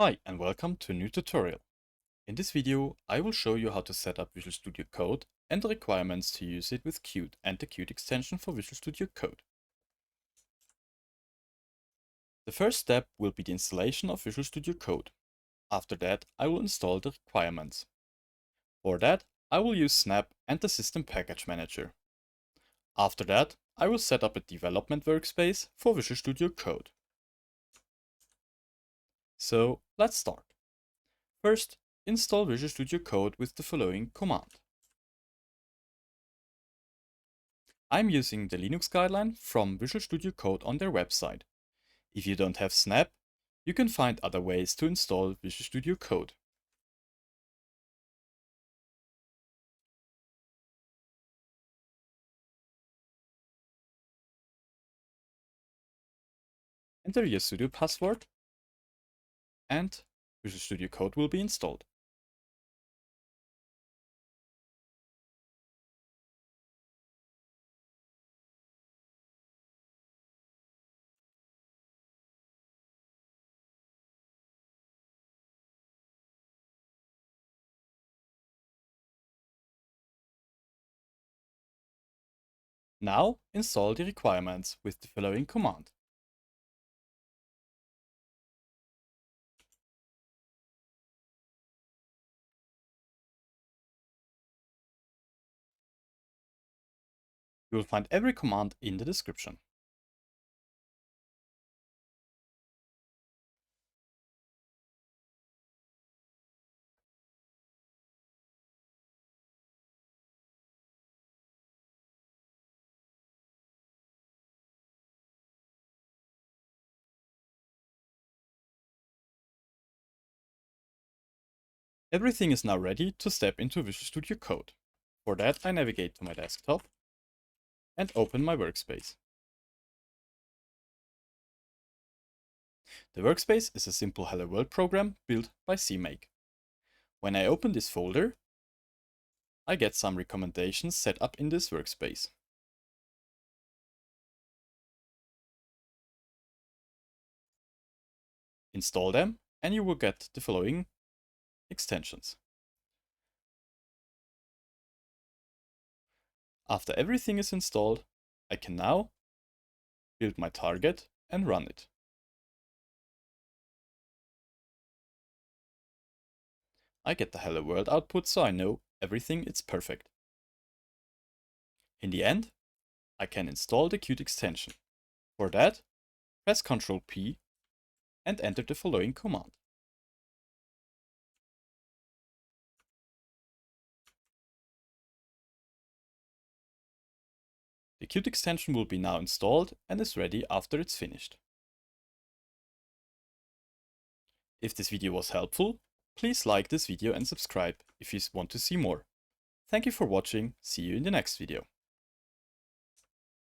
Hi and welcome to a new tutorial. In this video I will show you how to set up Visual Studio Code and the requirements to use it with Qt and the Qt extension for Visual Studio Code. The first step will be the installation of Visual Studio Code. After that I will install the requirements. For that I will use Snap and the System Package Manager. After that I will set up a development workspace for Visual Studio Code. So let's start. First, install Visual Studio Code with the following command. I'm using the Linux guideline from Visual Studio Code on their website. If you don't have Snap, you can find other ways to install Visual Studio Code. Enter your sudo password and Visual Studio Code will be installed. Now install the requirements with the following command. You will find every command in the description. Everything is now ready to step into Visual Studio Code. For that I navigate to my desktop and open my workspace. The workspace is a simple Hello World program built by cmake. When I open this folder, I get some recommendations set up in this workspace. Install them and you will get the following extensions. After everything is installed, I can now build my target and run it. I get the Hello World output, so I know everything is perfect. In the end, I can install the Qt extension. For that, press CTRL P and enter the following command. The Qt extension will be now installed and is ready after it's finished. If this video was helpful, please like this video and subscribe if you want to see more. Thank you for watching, see you in the next video.